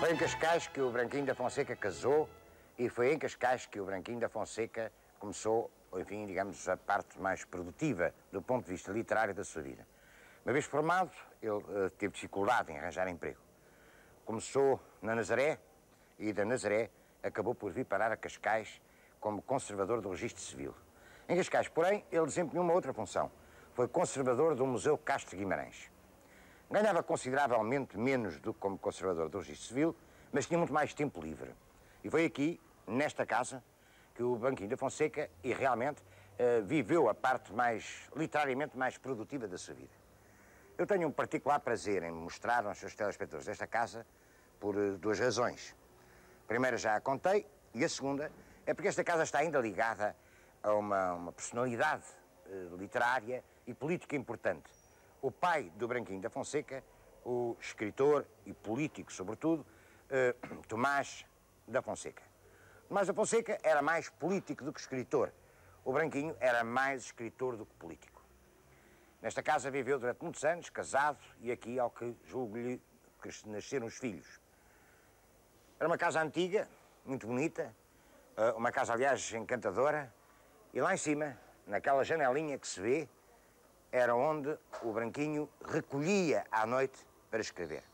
Foi em Cascais que o Branquinho da Fonseca casou e foi em Cascais que o Branquinho da Fonseca começou, enfim, digamos, a parte mais produtiva do ponto de vista literário da sua vida. Uma vez formado, ele teve dificuldade em arranjar emprego. Começou na Nazaré e da Nazaré acabou por vir parar a Cascais como conservador do registro civil. Em Cascais, porém, ele desempenhou uma outra função. Foi conservador do Museu Castro Guimarães. Ganhava consideravelmente menos do que como conservador do registro civil, mas tinha muito mais tempo livre. E foi aqui, nesta casa, que o Branquinho da Fonseca e realmente viveu a parte mais, literariamente, mais produtiva da sua vida. Eu tenho um particular prazer em mostrar aos seus telespectadores desta casa por duas razões. A primeira já a contei e a segunda é porque esta casa está ainda ligada a uma personalidade literária e política importante. O pai do Branquinho da Fonseca, o escritor e político, sobretudo, Tomás da Fonseca. Tomás da Fonseca era mais político do que escritor. O Branquinho era mais escritor do que político. Nesta casa viveu durante muitos anos, casado, e aqui, ao que julgo-lhe, que nasceram os filhos. Era uma casa antiga, muito bonita, uma casa, aliás, encantadora, e lá em cima, naquela janelinha que se vê, era onde o Branquinho recolhia à noite para escrever.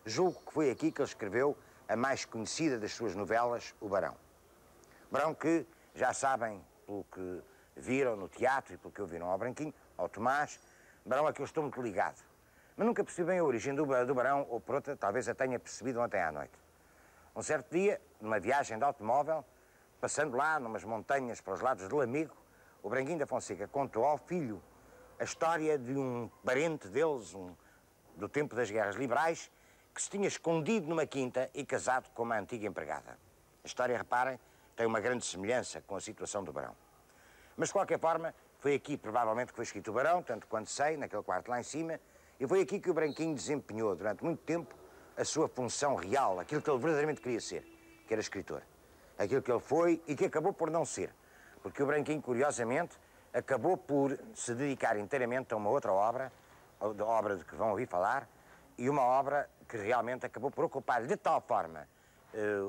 Julgo que foi aqui que ele escreveu a mais conhecida das suas novelas, O Barão. O Barão que, já sabem, pelo que viram no teatro e pelo que ouviram ao Branquinho, ao Tomás, Barão a que eu estou muito ligado. Mas nunca percebi bem a origem do Barão, ou por outra, talvez a tenha percebido ontem à noite. Um certo dia, numa viagem de automóvel, passando lá, numas montanhas para os lados do Lamego, o Branquinho da Fonseca contou ao filho a história de um parente deles, do tempo das guerras liberais, que se tinha escondido numa quinta e casado com uma antiga empregada. A história, reparem, tem uma grande semelhança com a situação do Barão. Mas, de qualquer forma, foi aqui, provavelmente, que foi escrito o Barão, tanto quanto sei, naquele quarto lá em cima, e foi aqui que o Branquinho desempenhou, durante muito tempo, a sua função real, aquilo que ele verdadeiramente queria ser, que era escritor. Aquilo que ele foi e que acabou por não ser. Porque o Branquinho, curiosamente, acabou por se dedicar inteiramente a uma outra obra, a obra de que vão ouvir falar, e uma obra que realmente acabou por ocupar de tal forma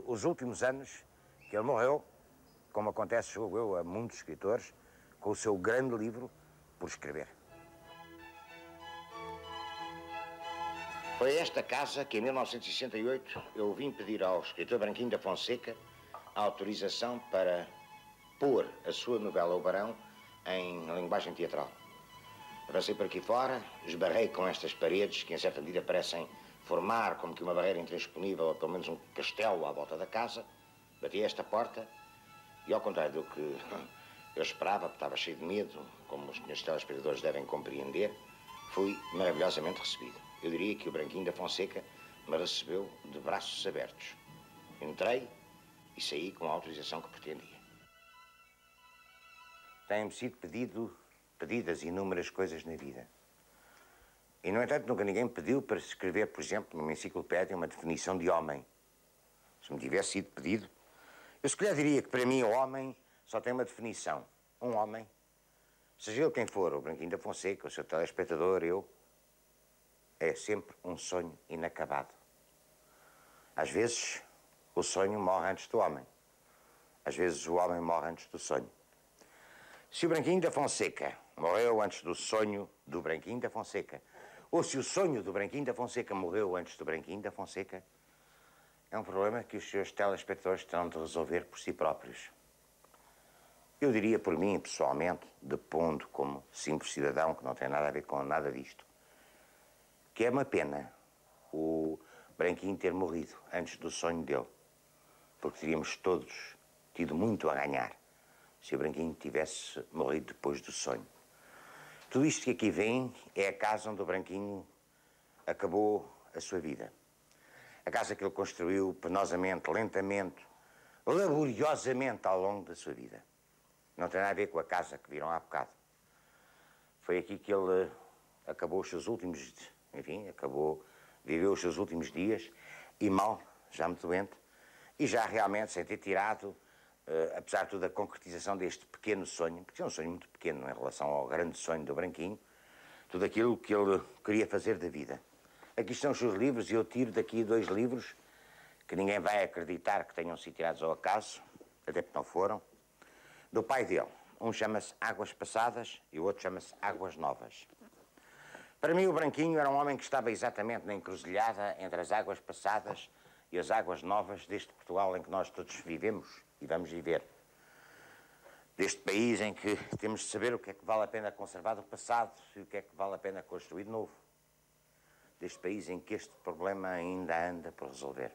os últimos anos que ele morreu, como acontece, julgo eu, a muitos escritores, com o seu grande livro por escrever. Foi esta casa que, em 1968, eu vim pedir ao escritor Branquinho da Fonseca a autorização para pôr a sua novela O Barão em linguagem teatral. Passei por aqui fora, esbarrei com estas paredes que, em certa medida, parecem formar como que uma barreira intransponível, ou pelo menos um castelo à volta da casa. Bati a esta porta e, ao contrário do que eu esperava, porque estava cheio de medo, como os meus telespectadores devem compreender, fui maravilhosamente recebido. Eu diria que o Branquinho da Fonseca me recebeu de braços abertos. Entrei e saí com a autorização que pretendia. Têm-me sido pedidas inúmeras coisas na vida. E, no entanto, nunca ninguém me pediu para escrever, por exemplo, numa enciclopédia, uma definição de homem. Se me tivesse sido pedido, eu se calhar diria que para mim o homem só tem uma definição. Um homem, seja ele quem for, o Branquinho da Fonseca, o seu telespectador, eu, é sempre um sonho inacabado. Às vezes, o sonho morre antes do homem. Às vezes, o homem morre antes do sonho. Se o Branquinho da Fonseca morreu antes do sonho do Branquinho da Fonseca, ou se o sonho do Branquinho da Fonseca morreu antes do Branquinho da Fonseca, é um problema que os seus telespectadores terão de resolver por si próprios. Eu diria por mim, pessoalmente, depondo como simples cidadão, que não tem nada a ver com nada disto, que é uma pena o Branquinho ter morrido antes do sonho dele, porque teríamos todos tido muito a ganhar se o Branquinho tivesse morrido depois do sonho. Tudo isto que aqui vem é a casa onde o Branquinho acabou a sua vida. A casa que ele construiu penosamente, lentamente, laboriosamente ao longo da sua vida. Não tem nada a ver com a casa que viram há bocado. Foi aqui que ele acabou os seus últimos, viveu os seus últimos dias, e mal, já muito doente, e já realmente sem ter tirado, apesar de tudo, a concretização deste pequeno sonho, porque é um sonho muito pequeno em relação ao grande sonho do Branquinho, tudo aquilo que ele queria fazer da vida. Aqui estão os seus livros e eu tiro daqui 2 livros que ninguém vai acreditar que tenham sido tirados ao acaso, até porque não foram, do pai dele. Um chama-se Águas Passadas e o outro chama-se Águas Novas. Para mim, o Branquinho era um homem que estava exatamente na encruzilhada entre as águas passadas e as águas novas deste Portugal em que nós todos vivemos e vamos viver. Deste país em que temos de saber o que é que vale a pena conservar do passado e o que é que vale a pena construir de novo. Deste país em que este problema ainda anda por resolver.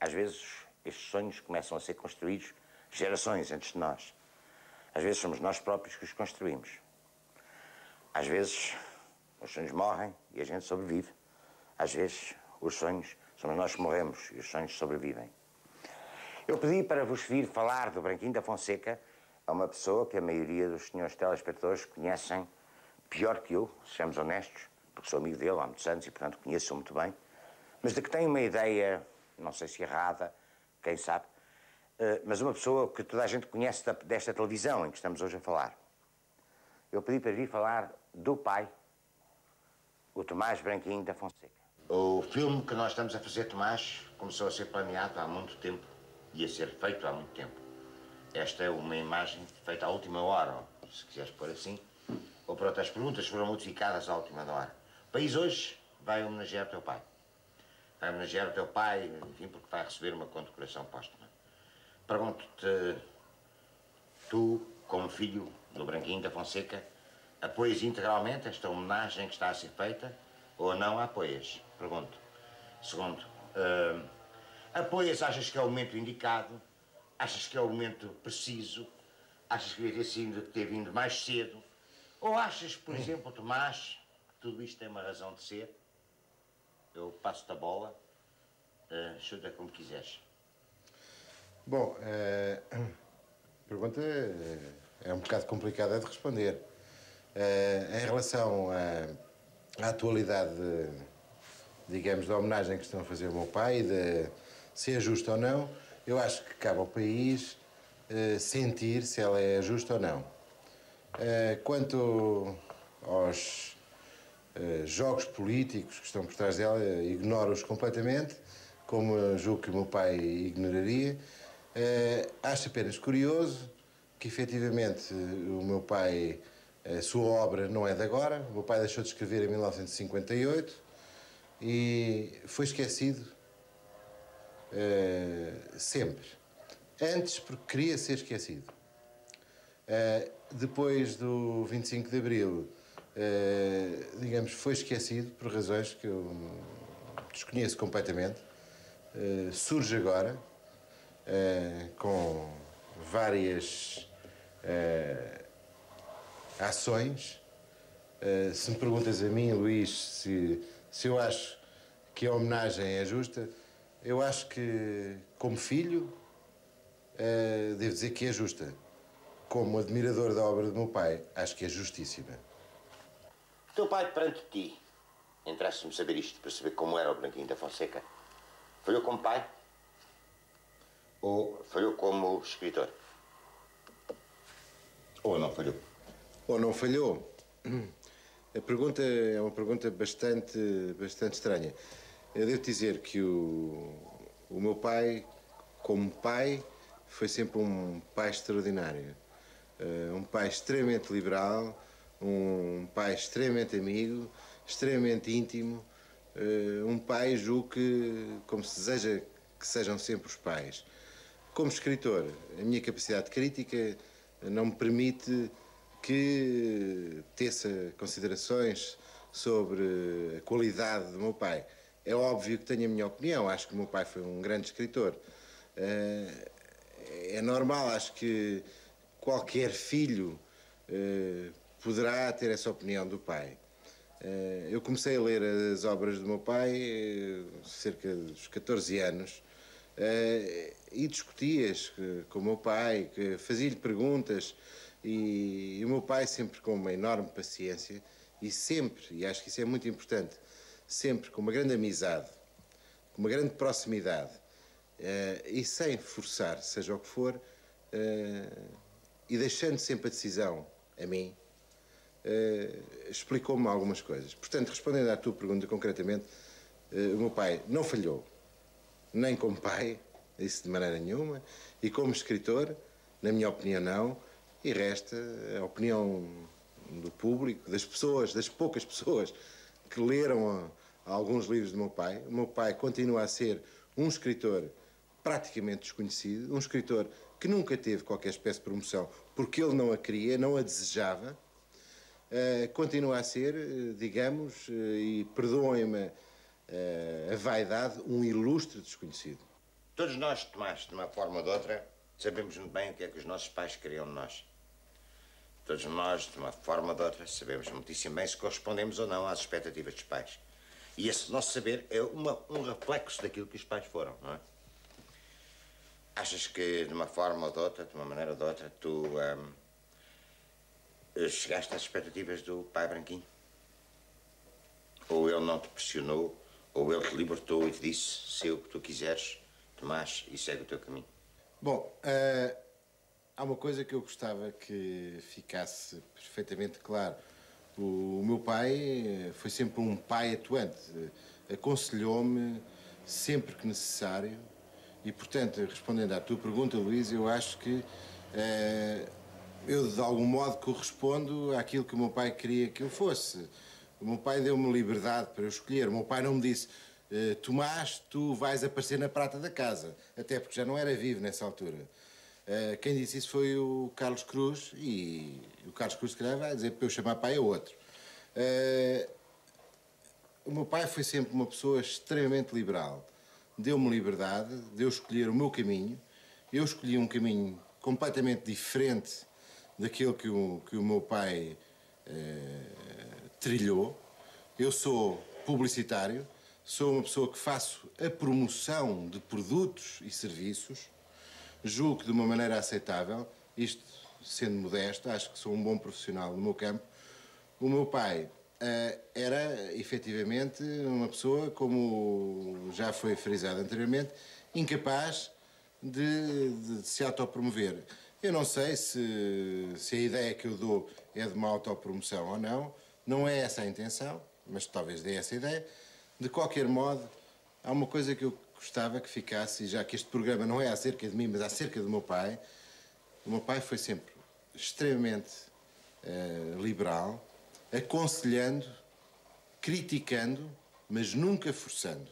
Às vezes, estes sonhos começam a ser construídos gerações antes de nós. Às vezes somos nós próprios que os construímos. Às vezes, os sonhos morrem e a gente sobrevive. Às vezes, os sonhos somos nós que morremos e os sonhos sobrevivem. Eu pedi para vos vir falar do Branquinho da Fonseca a uma pessoa que a maioria dos senhores telespectadores conhecem pior que eu, sejamos honestos, porque sou amigo dele há muitos anos e, portanto, conheço-o muito bem, mas de que tem uma ideia, não sei se errada, quem sabe, mas uma pessoa que toda a gente conhece desta televisão em que estamos hoje a falar. Eu pedi para vir falar do pai, o Tomás Branquinho da Fonseca. O filme que nós estamos a fazer, Tomás, começou a ser planeado há muito tempo e a ser feito há muito tempo. Esta é uma imagem feita à última hora, se quiseres pôr assim, ou pronto, as perguntas foram modificadas à última hora. O país hoje vai homenagear o teu pai. Vai homenagear o teu pai, enfim, porque vai receber uma condecoração póstuma. Pergunto-te, tu, como filho do Branquinho da Fonseca, apoias integralmente esta homenagem que está a ser feita ou não a apoias? Pergunto. Segundo, apoias, achas que é o momento indicado? Achas que é o momento preciso? Achas que devia ter vindo mais cedo? Ou achas, por exemplo, Tomás, que tudo isto tem uma razão de ser? Eu passo-te a bola, chuta como quiseres. Bom, a pergunta é um bocado complicada de responder. Em relação à atualidade, digamos, da homenagem que estão a fazer ao meu pai, de se é justa ou não, eu acho que cabe ao país sentir se ela é justa ou não. Quanto aos jogos políticos que estão por trás dela, ignoro-os completamente, como julgo que o meu pai ignoraria. Acho apenas curioso que, efetivamente, o meu pai, a sua obra não é de agora. O meu pai deixou de escrever em 1958 e foi esquecido sempre. Antes, porque queria ser esquecido. Depois do 25 de Abril, digamos, foi esquecido por razões que eu desconheço completamente. Surge agora, com várias ações. Se me perguntas a mim, Luís, se eu acho que a homenagem é justa, eu acho que, como filho, devo dizer que é justa. Como admirador da obra do meu pai, acho que é justíssima. O teu pai, perante ti, interessa-me saber isto para saber como era o Branquinho da Fonseca. Falhou como pai? Ou falhou como escritor? Ou não falhou? Ou não falhou? A pergunta é uma pergunta bastante estranha. Eu devo dizer que o meu pai, como pai, foi sempre um pai extraordinário. Um pai extremamente liberal, um pai extremamente amigo, extremamente íntimo. Um pai, julgo que, como se deseja que sejam sempre os pais. Como escritor, a minha capacidade crítica não me permite que teça considerações sobre a qualidade do meu pai. É óbvio que tenho a minha opinião, acho que o meu pai foi um grande escritor. É normal, acho que qualquer filho poderá ter essa opinião do pai. Eu comecei a ler as obras do meu pai cerca dos 14 anos e discutia-as com o meu pai, fazia-lhe perguntas e o meu pai sempre com uma enorme paciência e sempre, e acho que isso é muito importante, sempre com uma grande amizade, com uma grande proximidade e sem forçar, seja o que for, e deixando sempre a decisão a mim, explicou-me algumas coisas. Portanto, respondendo à tua pergunta concretamente, O meu pai não falhou, nem como pai, isso de maneira nenhuma, e como escritor, na minha opinião, não, e resta a opinião do público, das pessoas, das poucas pessoas que leram alguns livros do meu pai. O meu pai continua a ser um escritor praticamente desconhecido, um escritor que nunca teve qualquer espécie de promoção porque ele não a queria, não a desejava. Continua a ser, digamos, e perdoem-me a vaidade, um ilustre desconhecido. Todos nós, Tomás, de uma forma ou de outra, sabemos muito bem o que é que os nossos pais queriam de nós. Todos nós, de uma forma ou de outra, sabemos muitíssimo bem se correspondemos ou não às expectativas dos pais. E esse nosso saber é um reflexo daquilo que os pais foram, não é? Achas que, de uma forma ou de outra, de uma maneira ou de outra, tu chegaste às expectativas do pai Branquinho? Ou ele não te pressionou, ou ele te libertou e te disse, sei o que tu quiseres, Tomás, e segue o teu caminho? Bom, há uma coisa que eu gostava que ficasse perfeitamente claro. O meu pai foi sempre um pai atuante. Aconselhou-me sempre que necessário. E, portanto, respondendo à tua pergunta, Luís, eu acho que eu, de algum modo, correspondo àquilo que o meu pai queria que eu fosse. O meu pai deu-me liberdade para eu escolher. O meu pai não me disse, Tomás, tu vais aparecer na prata da casa. Até porque já não era vivo nessa altura. Quem disse isso foi o Carlos Cruz, e o Carlos Cruz, se calhar, vai dizer para eu chamar pai a outro. O meu pai foi sempre uma pessoa extremamente liberal. Deu-me liberdade, deu escolher o meu caminho. Eu escolhi um caminho completamente diferente daquele que o meu pai trilhou. Eu sou publicitário, sou uma pessoa que faço a promoção de produtos e serviços. Julgo que de uma maneira aceitável, isto sendo modesto, acho que sou um bom profissional no meu campo. O meu pai era, efetivamente, uma pessoa, como já foi frisado anteriormente, incapaz de se autopromover. Eu não sei se a ideia que eu dou é de uma autopromoção ou não. Não é essa a intenção, mas talvez dê essa ideia. De qualquer modo, há uma coisa que eu gostava que ficasse, e já que este programa não é acerca de mim, mas acerca do meu pai. O meu pai foi sempre extremamente liberal, aconselhando, criticando, mas nunca forçando.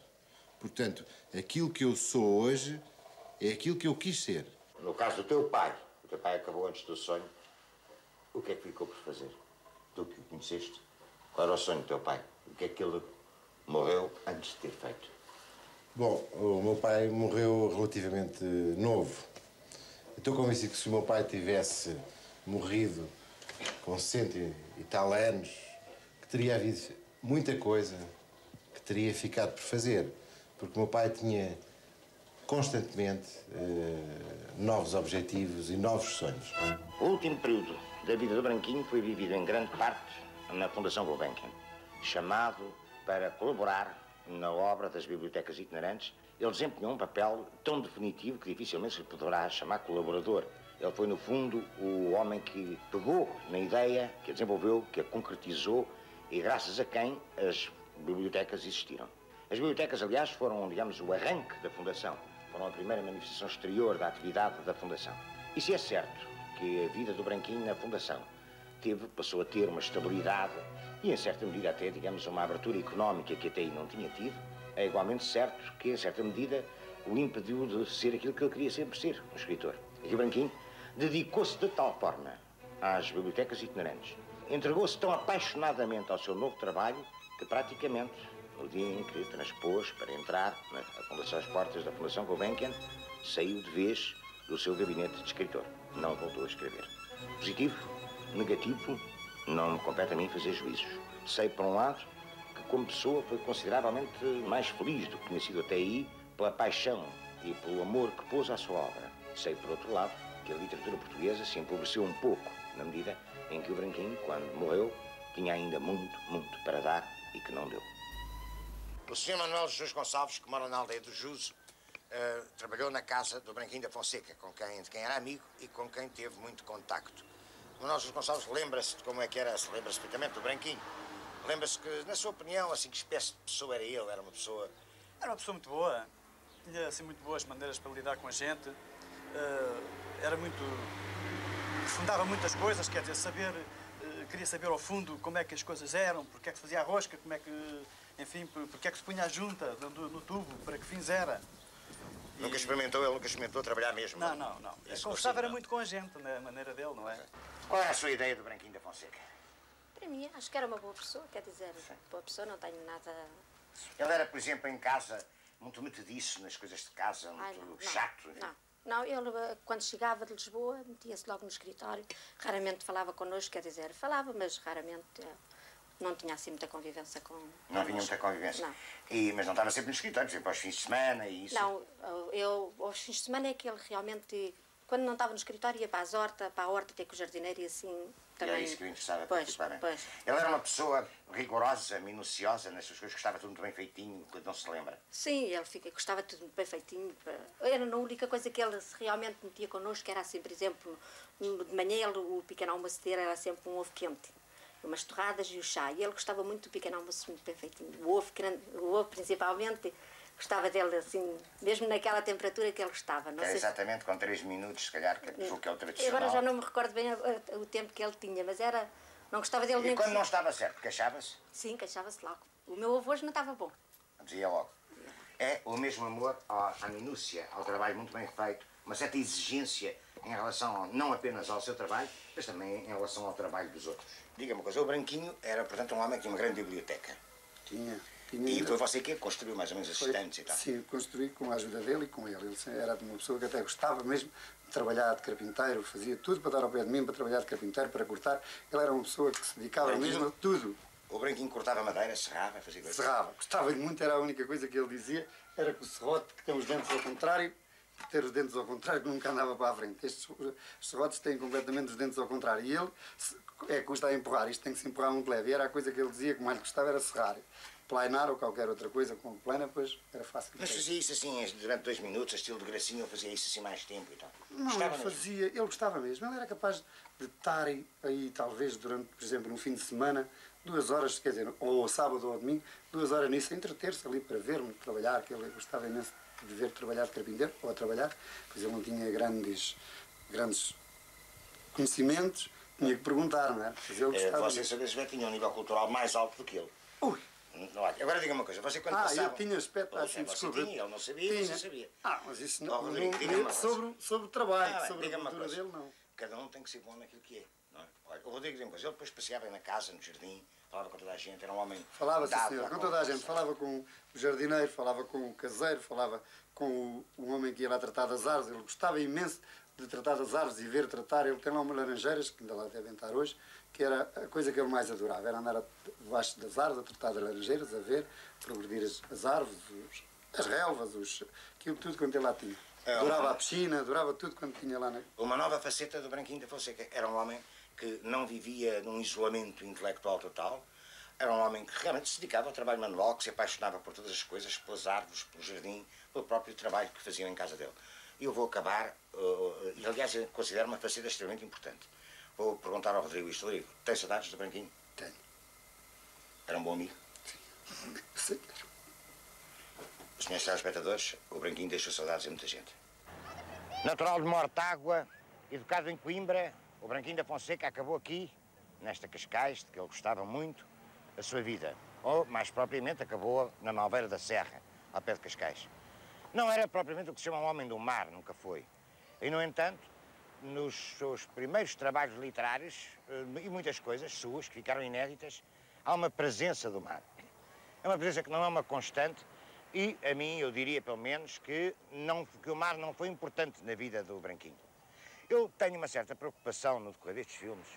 Portanto, aquilo que eu sou hoje é aquilo que eu quis ser. No caso do teu pai, o teu pai acabou antes do sonho, o que é que ficou por fazer? Tu que o conheceste, qual era o sonho do teu pai? O que é que ele morreu antes de ter feito? Bom, o meu pai morreu relativamente novo. Estou convencido que se o meu pai tivesse morrido com 100 e tal anos, que teria havido muita coisa que teria ficado por fazer. Porque o meu pai tinha constantemente novos objetivos e novos sonhos. O último período da vida do Branquinho foi vivido em grande parte na Fundação Gulbenkian, chamado para colaborar na obra das bibliotecas itinerantes. Ele desempenhou um papel tão definitivo que dificilmente se poderá chamar colaborador. Ele foi, no fundo, o homem que pegou na ideia, que a desenvolveu, que a concretizou e graças a quem as bibliotecas existiram. As bibliotecas, aliás, foram, digamos, o arranque da Fundação. Foram a primeira manifestação exterior da atividade da Fundação. E se é certo que a vida do Branquinho na Fundação passou a ter uma estabilidade e, em certa medida, até, digamos, uma abertura económica que até aí não tinha tido, é igualmente certo que, em certa medida, o impediu de ser aquilo que ele queria sempre ser, um escritor. E o Branquinho dedicou-se de tal forma às bibliotecas itinerantes, entregou-se tão apaixonadamente ao seu novo trabalho, que praticamente, no dia em que transpôs para entrar na Fundação, as portas da Fundação Gulbenkian, saiu de vez do seu gabinete de escritor. Não voltou a escrever. Positivo, negativo, não me compete a mim fazer juízos. Sei, por um lado, que como pessoa foi consideravelmente mais feliz do que tinha sido até aí pela paixão e pelo amor que pôs à sua obra. Sei, por outro lado, que a literatura portuguesa se empobreceu um pouco, na medida em que o Branquinho, quando morreu, tinha ainda muito, muito para dar e que não deu. O Sr. Manuel Jesus Gonçalves, que mora na aldeia do Juso, trabalhou na casa do Branquinho da Fonseca, de quem era amigo e com quem teve muito contacto. O Manuel Jesus Gonçalves lembra-se de como é que era, lembra-se perfeitamente do Branquinho. Lembra-se que, na sua opinião, assim, que espécie de pessoa era ele? Era uma pessoa... Era uma pessoa muito boa. Tinha, assim, muito boas maneiras para lidar com a gente. Era muito... Fundava muitas coisas, quer dizer, queria saber ao fundo como é que as coisas eram, porque é que se fazia a rosca, como é que... Enfim, porque é que se punha a junta no tubo, para que fins era. Nunca experimentou, ele nunca experimentou trabalhar mesmo? Não. Conversava era muito com a gente, na maneira dele, não é? Qual é a sua ideia do Branquinho da Fonseca? Para mim, acho que era uma boa pessoa, quer dizer, boa pessoa, não tenho nada... Ele era, por exemplo, em casa, muito metediço nas coisas de casa, muito chato. Não, ele, quando chegava de Lisboa, metia-se logo no escritório, raramente falava connosco, quer dizer, falava, mas raramente não tinha assim muita convivência com... Não havia muita convivência? Não. Mas não estava sempre no escritório, por exemplo, aos fins de semana e isso? Não, aos fins de semana é que ele realmente, quando não estava no escritório, ia para a horta ter com o jardineiro e assim... Também... E era isso que o interessava pois. Ele era uma pessoa rigorosa, minuciosa nas suas coisas, gostava tudo muito bem feitinho, quando não se lembra. Sim, ele gostava tudo muito bem feitinho. Era a única coisa que ele realmente metia connosco, era assim, por exemplo, de manhã o pequeno almoço dele era sempre um ovo quente, umas torradas e o chá. E ele gostava muito do pequeno almoço muito bem feitinho. O ovo principalmente, gostava dele assim, mesmo naquela temperatura que ele gostava. Não sei exatamente com 3 minutos, se calhar, que é o tradicional. Agora já não me recordo bem o tempo que ele tinha, mas era... Não gostava dele nem... E quando não estava certo, queixava-se? Sim, queixava-se logo. O meu avô hoje não estava bom. Dizia logo. É o mesmo amor à minúcia, ao trabalho muito bem feito, uma certa exigência em relação não apenas ao seu trabalho, mas também em relação ao trabalho dos outros. Diga-me uma coisa, o Branquinho era, portanto, um homem que tinha uma grande biblioteca. Tinha. E foi você que construiu mais ou menos as estantes e tal? Sim, construí com a ajuda dele e com ele. Ele era uma pessoa que até gostava mesmo de trabalhar de carpinteiro, fazia tudo para dar ao pé de mim, para trabalhar de carpinteiro, para cortar. Ele era uma pessoa que se dedicava mesmo a tudo. O Branquinho cortava madeira, serrava, fazia coisas? Serrava. Gostava-lhe muito, era a única coisa que ele dizia, era que o serrote, que tem os dentes ao contrário, ter os dentes ao contrário, que nunca andava para a frente. Estes serrotes têm completamente os dentes ao contrário. E ele custa a empurrar, isto tem que se empurrar muito leve. E era a coisa que ele dizia que mais lhe gostava era serrar. Planar ou qualquer outra coisa com plana, pois era fácil. Mas fazia isso assim durante 2 minutos, estilo de gracinha, ou fazia isso assim mais tempo e tal? Não, ele gostava mesmo. Ele era capaz de estar aí talvez durante, por exemplo, no fim de semana, 2 horas, quer dizer, ou ao sábado ou ao domingo, 2 horas nisso, a entreter-se ali para ver-me trabalhar, que ele gostava imenso de ver trabalhar de carpinteiro, ou a trabalhar, pois ele não tinha grandes conhecimentos, tinha que perguntar, não é? Mas ele gostava. Você, às vezes, tinha um nível cultural mais alto do que ele. Ui! Agora diga uma coisa, você quando passava... eu tinha aspecto assim, desculpa. Ele não sabia, você sabia. Mas isso não, sobre o trabalho, sobre a cultura dele, não. Cada um tem que ser bom naquilo que é. Não é? Olha, o Rodrigo diz uma coisa, ele depois passeava na casa, no jardim, falava com toda a gente, era um homem... Falava, sim, senhor, com toda a gente, falava com o jardineiro, falava com o caseiro, falava com o homem que ia lá tratar das árvores, ele gostava imenso de tratar das árvores e ver tratar. Ele tem lá umas laranjeiras, que ainda lá devem estar hoje, que era a coisa que ele mais adorava, era andar debaixo das árvores, a tratar das laranjeiras, a ver, progredir as árvores, as relvas, aquilo tudo quanto ele lá tinha. Adorava a piscina, adorava tudo quanto tinha lá. Uma nova faceta do Branquinho da Fonseca. Era um homem que não vivia num isolamento intelectual total, era um homem que realmente se dedicava ao trabalho manual, que se apaixonava por todas as coisas, pelas árvores, pelo jardim, pelo próprio trabalho que faziam em casa dele. E eu vou acabar, e aliás eu considero uma faceta extremamente importante. Vou perguntar ao Rodrigo isto. Rodrigo, tem saudades do Branquinho? Tenho. Era um bom amigo? Sim. Os senhores telespectadores, o Branquinho deixou saudades a muita gente. Natural de Mortágua, educado em Coimbra, o Branquinho da Fonseca acabou aqui, nesta Cascais, de que ele gostava muito, a sua vida. Ou, mais propriamente, acabou na Malveira da Serra, ao pé de Cascais. Não era propriamente o que se chama um homem do mar, nunca foi. E, no entanto, nos seus primeiros trabalhos literários, e muitas coisas suas que ficaram inéditas, há uma presença do mar. É uma presença que não é uma constante e, a mim, eu diria pelo menos que o mar não foi importante na vida do Branquinho. Eu tenho uma certa preocupação no decorrer destes filmes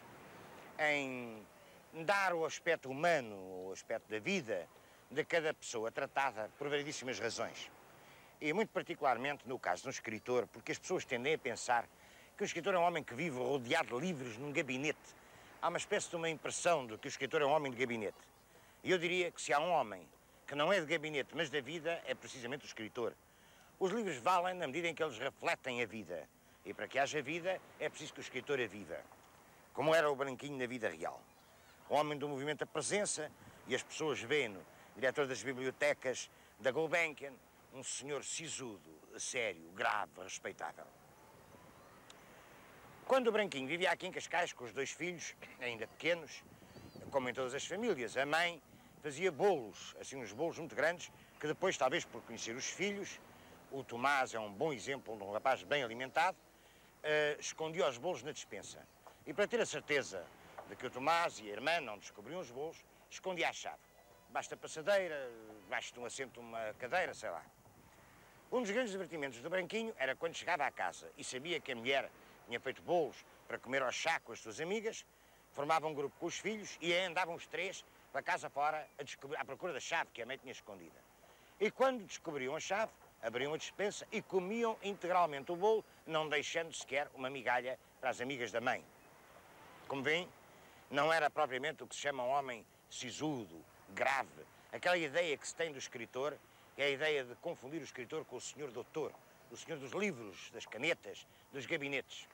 em dar o aspecto humano, o aspecto da vida de cada pessoa tratada por variedíssimas razões. E muito particularmente no caso de um escritor, porque as pessoas tendem a pensar que o escritor é um homem que vive rodeado de livros num gabinete. Há uma espécie de uma impressão de que o escritor é um homem de gabinete. E eu diria que se há um homem que não é de gabinete, mas da vida, é precisamente o escritor. Os livros valem na medida em que eles refletem a vida. E para que haja vida, é preciso que o escritor a viva. Como era o Branquinho na vida real. Um homem do movimento da presença, e as pessoas veem-no diretor das bibliotecas da Gulbenkian, um senhor sisudo, sério, grave, respeitável. Quando o Branquinho vivia aqui em Cascais com os 2 filhos, ainda pequenos, como em todas as famílias, a mãe fazia bolos, assim uns bolos muito grandes, que depois, talvez por conhecer os filhos, o Tomás é um bom exemplo de um rapaz bem alimentado, escondia os bolos na despensa. E para ter a certeza de que o Tomás e a irmã não descobriam os bolos, escondia a chave. Basta a passadeira, debaixo de um assento, uma cadeira, sei lá. Um dos grandes divertimentos do Branquinho era quando chegava à casa e sabia que a mulher tinha feito bolos para comer ao chá com as suas amigas, formava um grupo com os filhos e aí andavam os 3 para casa fora à procura da chave que a mãe tinha escondida. E quando descobriam a chave, abriam a despensa e comiam integralmente o bolo, não deixando sequer uma migalha para as amigas da mãe. Como veem, não era propriamente o que se chama um homem sisudo, grave. Aquela ideia que se tem do escritor é a ideia de confundir o escritor com o senhor doutor, o senhor dos livros, das canetas, dos gabinetes.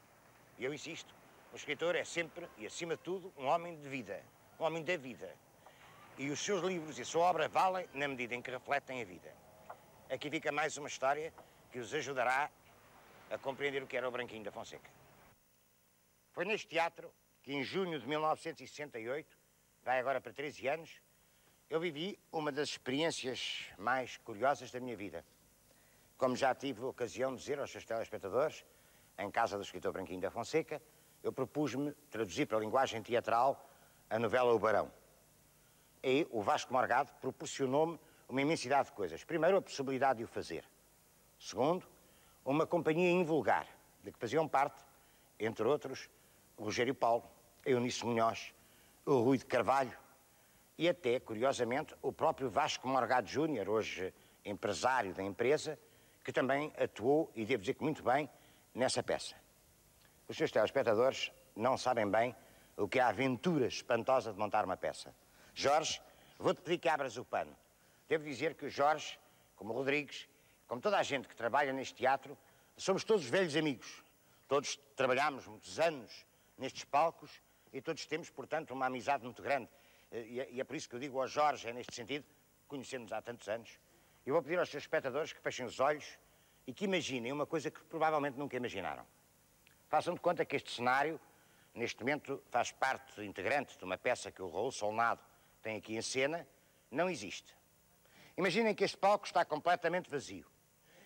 E eu insisto, o escritor é sempre e acima de tudo um homem de vida, um homem da vida. E os seus livros e a sua obra valem na medida em que refletem a vida. Aqui fica mais uma história que os ajudará a compreender o que era o Branquinho da Fonseca. Foi neste teatro que em junho de 1968, vai agora para 13 anos, eu vivi uma das experiências mais curiosas da minha vida. Como já tive a ocasião de dizer aos seus telespectadores, em casa do escritor Branquinho da Fonseca, eu propus-me traduzir para a linguagem teatral a novela O Barão. E o Vasco Morgado proporcionou-me uma imensidade de coisas. Primeiro, a possibilidade de o fazer. Segundo, uma companhia invulgar, de que faziam parte, entre outros, o Rogério Paulo, a Eunice Munhoz, o Rui de Carvalho e até, curiosamente, o próprio Vasco Morgado Júnior, hoje empresário da empresa, que também atuou, e devo dizer que muito bem, nessa peça. Os seus telespectadores não sabem bem o que é a aventura espantosa de montar uma peça. Jorge, vou-te pedir que abras o pano. Devo dizer que o Jorge, como o Rodrigues, como toda a gente que trabalha neste teatro, somos todos velhos amigos. Todos trabalhamos muitos anos nestes palcos e todos temos, portanto, uma amizade muito grande. E é por isso que eu digo ao Jorge, é neste sentido, conhecemos há tantos anos. Eu vou pedir aos seus espectadores que fechem os olhos e que imaginem uma coisa que provavelmente nunca imaginaram. Façam de conta que este cenário, neste momento, faz parte integrante de uma peça que o Raul Solnado tem aqui em cena, não existe. Imaginem que este palco está completamente vazio.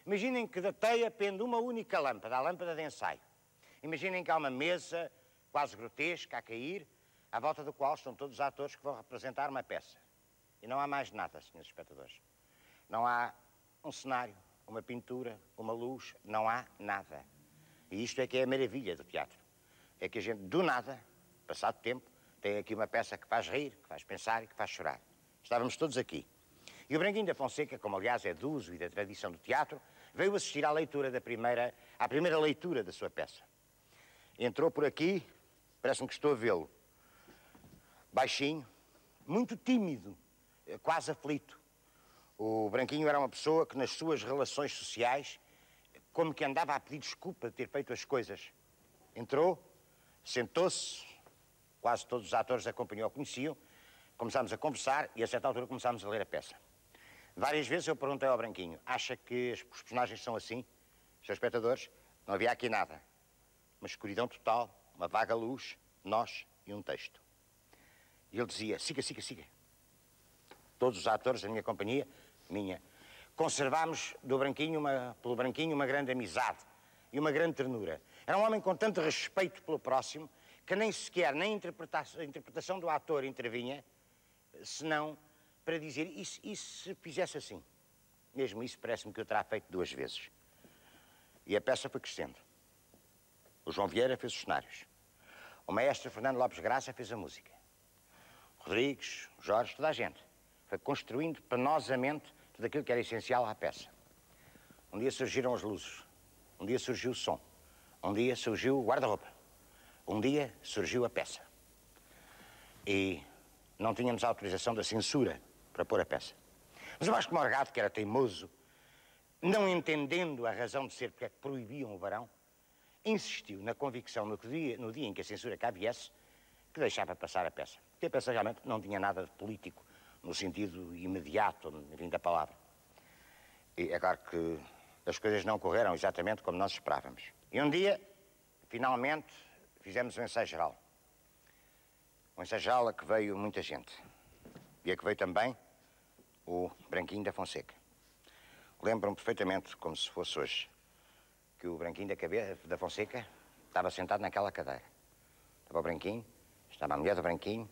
Imaginem que da teia pende uma única lâmpada, a lâmpada de ensaio. Imaginem que há uma mesa quase grotesca a cair, à volta do qual estão todos os atores que vão representar uma peça. E não há mais nada, senhores espectadores. Não há um cenário, uma pintura, uma luz, não há nada. E isto é que é a maravilha do teatro. É que a gente, do nada, passado tempo, tem aqui uma peça que faz rir, que faz pensar e que faz chorar. Estávamos todos aqui. E o Branquinho da Fonseca, como aliás é do uso e da tradição do teatro, veio assistir à leitura à primeira leitura da sua peça. Entrou por aqui, parece-me que estou a vê-lo, baixinho, muito tímido, quase aflito. O Branquinho era uma pessoa que nas suas relações sociais, como que andava a pedir desculpa de ter feito as coisas. Entrou, sentou-se, quase todos os atores da companhia o conheciam, começámos a conversar e a certa altura começámos a ler a peça. Várias vezes eu perguntei ao Branquinho, acha que os personagens são assim, seus espectadores? Não havia aqui nada. Uma escuridão total, uma vaga luz, nós e um texto. E ele dizia, siga, siga, siga. Todos os atores da minha companhia, conservámos pelo Branquinho uma grande amizade e uma grande ternura. Era um homem com tanto respeito pelo próximo que nem sequer a interpretação do ator intervinha, senão para dizer, e se fizesse assim? Mesmo isso parece-me que eu terá feito 2 vezes. E a peça foi crescendo. O João Vieira fez os cenários. O maestro Fernando Lopes Graça fez a música. Rodrigues, Jorge, toda a gente. Foi construindo penosamente tudo aquilo que era essencial à peça. Um dia surgiram as luzes. Um dia surgiu o som. Um dia surgiu o guarda-roupa. Um dia surgiu a peça. E não tínhamos autorização da censura para pôr a peça. Mas o Vasco Morgado, que era teimoso, não entendendo a razão de ser porque é que proibiam o Barão, insistiu na convicção no dia em que a censura cá viesse, que deixava passar a peça. Porque a peça realmente não tinha nada de político no sentido imediato, enfim, da palavra. E é claro que as coisas não correram exatamente como nós esperávamos. E um dia, finalmente, fizemos um ensaio geral. Um ensaio geral a que veio muita gente. E a que veio também o Branquinho da Fonseca. Lembro-me perfeitamente, como se fosse hoje, que o Branquinho da Fonseca estava sentado naquela cadeira. Estava o Branquinho, estava a mulher do Branquinho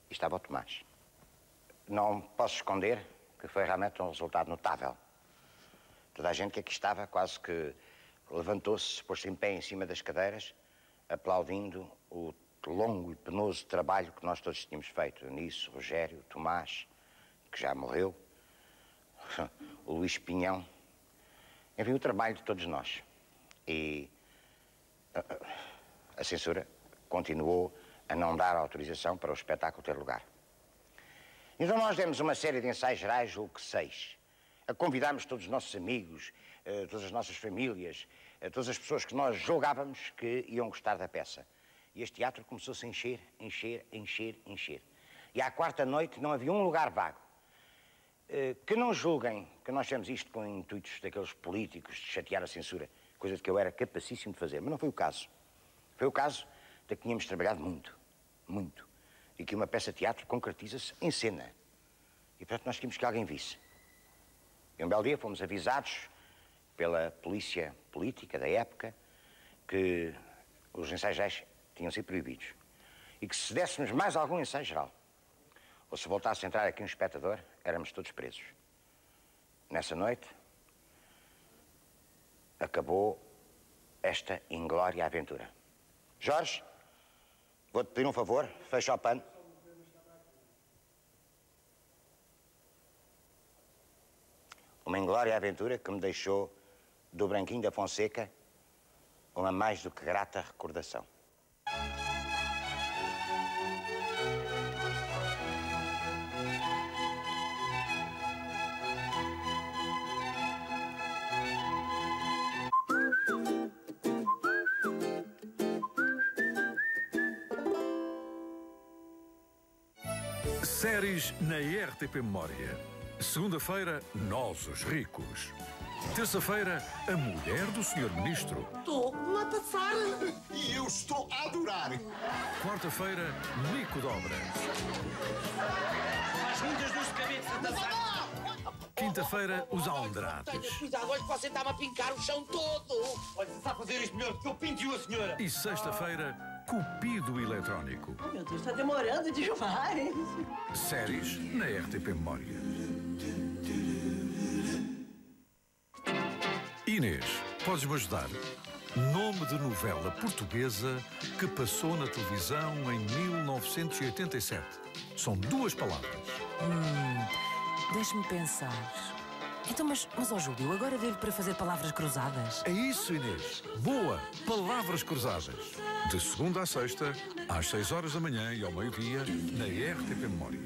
e estava o Tomás. Não posso esconder que foi realmente um resultado notável. Toda a gente que aqui estava quase que levantou-se, pôs-se em pé em cima das cadeiras, aplaudindo o longo e penoso trabalho que nós todos tínhamos feito. Nisso, Rogério, Tomás, que já morreu, o Luís Pinhão, enfim, o trabalho de todos nós. E a censura continuou a não dar autorização para o espetáculo ter lugar. Então nós demos uma série de ensaios gerais, julgo que 6. Convidámos todos os nossos amigos, todas as nossas famílias, todas as pessoas que nós julgávamos que iam gostar da peça. E este teatro começou-se a encher, encher, encher, encher. E à quarta noite não havia um lugar vago. Que não julguem que nós fizemos isto com intuitos daqueles políticos de chatear a censura, coisa de que eu era capacíssimo de fazer, mas não foi o caso. Foi o caso de que tínhamos trabalhado muito, muito, e que uma peça de teatro concretiza-se em cena. E, portanto, nós queríamos que alguém visse. E um belo dia fomos avisados pela polícia política da época que os ensaios gerais tinham sido proibidos. E que se dessemos mais algum ensaio geral, ou se voltasse a entrar aqui um espectador, éramos todos presos. Nessa noite, acabou esta inglória aventura. Jorge, vou-te pedir um favor, fecha o pano. Uma inglória aventura que me deixou do Branquinho da Fonseca uma mais do que grata recordação. Séries na RTP Memória. Segunda-feira, Nós os Ricos. Terça-feira, A Mulher do Sr. Ministro. Estou-me a passar. E eu estou a adorar. Quarta-feira, Nico Dobras. Faz muitas duas cabeças a dançar. Quinta-feira, Os Aldrades. Cuidado, olha que você está-me a pincar o chão todo. Olha, você sabe fazer isto melhor que eu pinto a senhora. E sexta-feira, Cupido Eletrónico. Oh, meu Deus, está demorando demais. Séries na RTP Memória. Inês, podes-me ajudar? Nome de novela portuguesa que passou na televisão em 1987. São 2 palavras. Deixe-me pensar. Então, mas ó Júlio, agora deu-lhe para fazer palavras cruzadas? É isso, Inês. Boa! Palavras cruzadas. De segunda à sexta, às 6 horas da manhã e ao meio-dia, na RTP Memória.